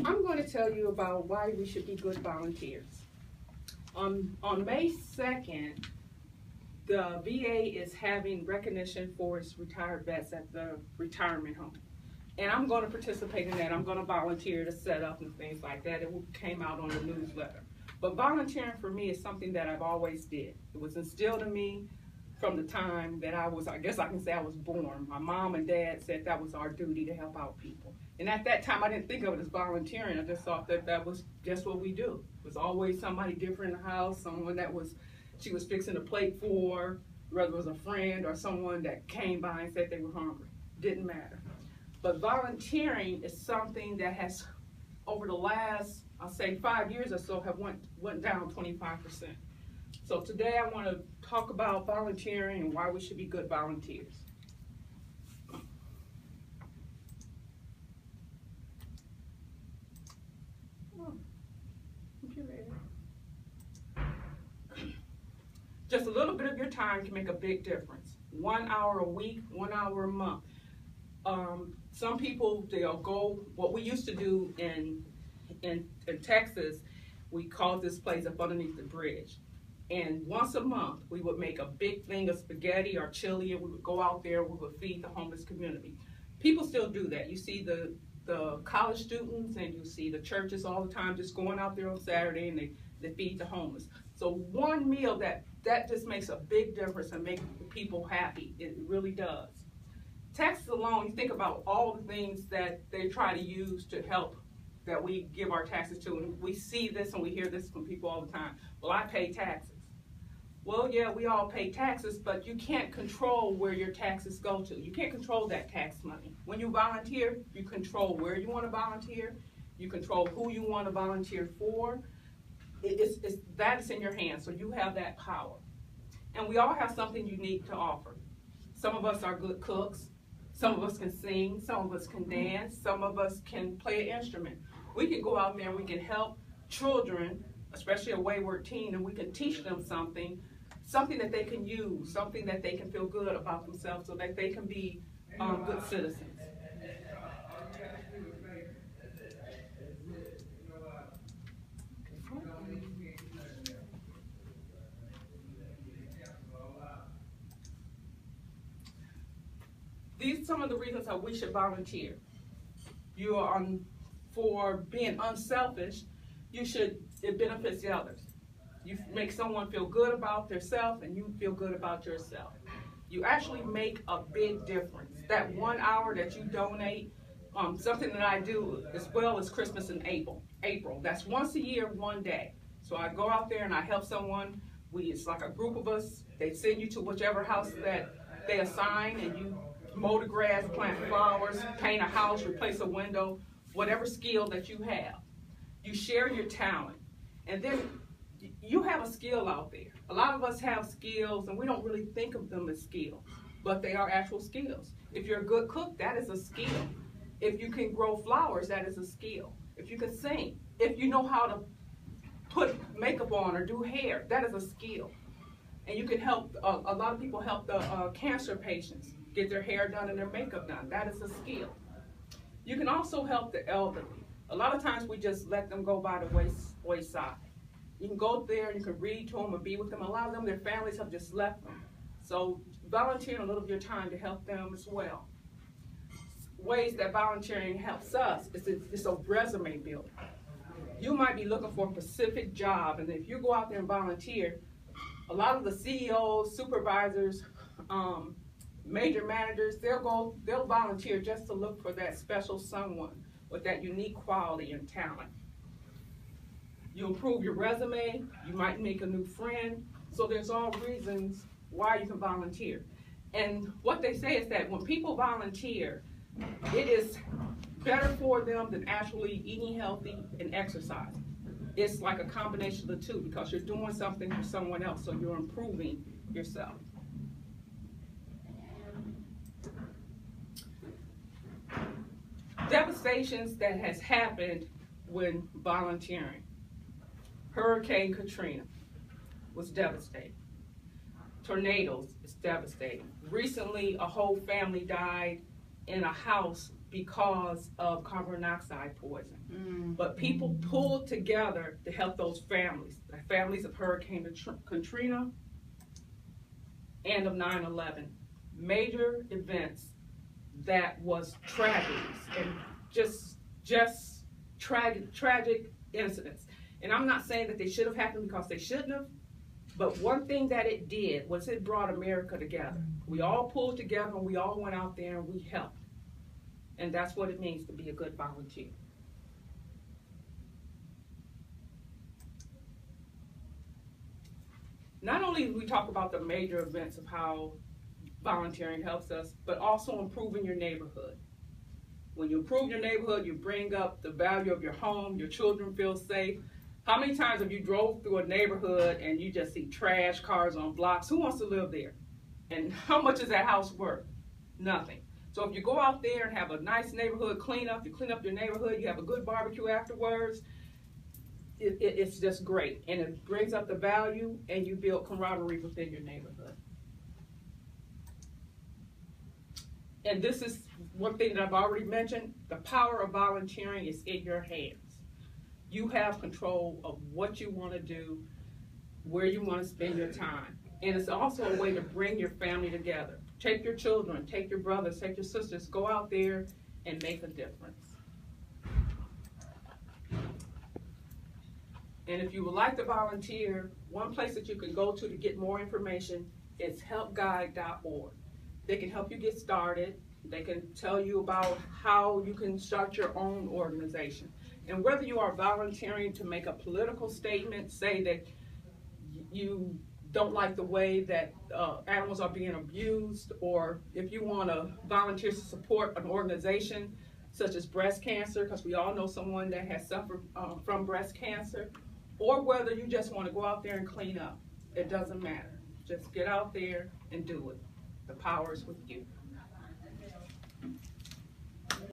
I'm going to tell you about why we should be good volunteers. On May 2nd, the VA is having recognition for its retired vets at the retirement home. And I'm going to participate in that. I'm going to volunteer to set up and things like that. It came out on the newsletter. But volunteering for me is something that I've always did. It was instilled in me from the time that I guess I can say I was born. My mom and dad said that was our duty to help out people. And at that time, I didn't think of it as volunteering. I just thought that was just what we do. It was always somebody different in the house, someone that she was fixing a plate for, whether it was a friend or someone that came by and said they were hungry. Didn't matter. But volunteering is something that has, over the last, I'll say 5 years or so, have went down 25%. So today I want to talk about volunteering and why we should be good volunteers. Just a little bit of your time can make a big difference. 1 hour a week, 1 hour a month. Some people, they'll go, what we used to do in Texas, we called this place up underneath the bridge. And once a month, we would make a big thing of spaghetti or chili, and we would go out there, we would feed the homeless community. People still do that. You see the college students and you see the churches all the time just going out there on Saturday and they feed the homeless. So one meal that just makes a big difference and makes people happy. It really does. Texas alone, you think about all the things that they try to use to help, that we give our taxes to, and we see this and we hear this from people all the time. Well, I pay taxes. Well, yeah, we all pay taxes, but you can't control where your taxes go to. You can't control that tax money. When you volunteer, you control where you want to volunteer. You control who you want to volunteer for. That's in your hands, so you have that power. And we all have something unique to offer. Some of us are good cooks. Some of us can sing. Some of us can dance. Some of us can play an instrument. We can go out there and we can help children, especially a wayward teen, and we can teach them something that they can use, something that they can feel good about themselves so that they can be good citizens. These are some of the reasons how we should volunteer. You are for being unselfish. It benefits the others. You make someone feel good about themselves and you feel good about yourself. You actually make a big difference. That 1 hour that you donate, something that I do as well as Christmas in April. That's once a year, 1 day. So I go out there and I help someone. It's like a group of us. They send you to whichever house that they assign, and you mow the grass, plant flowers, paint a house, replace a window, whatever skill that you have. You share your talent. And then you have a skill out there. A lot of us have skills and we don't really think of them as skills, but they are actual skills. If you're a good cook, that is a skill. If you can grow flowers, that is a skill. If you can sing, if you know how to put makeup on or do hair, that is a skill. And you can help, a lot of people help the cancer patients get their hair done and their makeup done. That is a skill. You can also help the elderly. A lot of times we just let them go by the wayside. You can go there and you can read to them and be with them. A lot of them, their families have just left them. So volunteering a little of your time to help them as well. Ways that volunteering helps us is it's a resume builder. You might be looking for a specific job, and if you go out there and volunteer, a lot of the CEOs, supervisors, major managers, they'll volunteer just to look for that special someone with that unique quality and talent. You improve your resume, you might make a new friend, so there's all reasons why you can volunteer. And what they say is that when people volunteer, it is better for them than actually eating healthy and exercising. It's like a combination of the two because you're doing something for someone else, so you're improving yourself. Devastations that has happened when volunteering. Hurricane Katrina was devastating. Tornadoes is devastating. Recently, a whole family died in a house because of carbon monoxide poison. But people pulled together to help those families, the families of Hurricane Katrina and of 9/11. Major events that was tragedies and just tragic incidents. And I'm not saying that they should have happened because they shouldn't have, but one thing that it did was it brought America together. We all pulled together and we all went out there and we helped. And that's what it means to be a good volunteer. Not only do we talk about the major events of how volunteering helps us, but also improving your neighborhood. When you improve your neighborhood, you bring up the value of your home, your children feel safe. How many times have you drove through a neighborhood and you just see trash cars on blocks? Who wants to live there? And how much is that house worth? Nothing. So if you go out there and have a nice neighborhood cleanup, you clean up your neighborhood, you have a good barbecue afterwards, it's just great. And it brings up the value and you build camaraderie within your neighborhood. And this is one thing that I've already mentioned. The power of volunteering is in your hands. You have control of what you want to do, where you want to spend your time. And it's also a way to bring your family together. Take your children, take your brothers, take your sisters, go out there and make a difference. And if you would like to volunteer, one place that you can go to get more information is helpguide.org. They can help you get started. They can tell you about how you can start your own organization. And whether you are volunteering to make a political statement, say that you don't like the way that animals are being abused, or if you want to volunteer to support an organization such as breast cancer, because we all know someone that has suffered from breast cancer, or whether you just want to go out there and clean up, it doesn't matter. Just get out there and do it. The power is with you.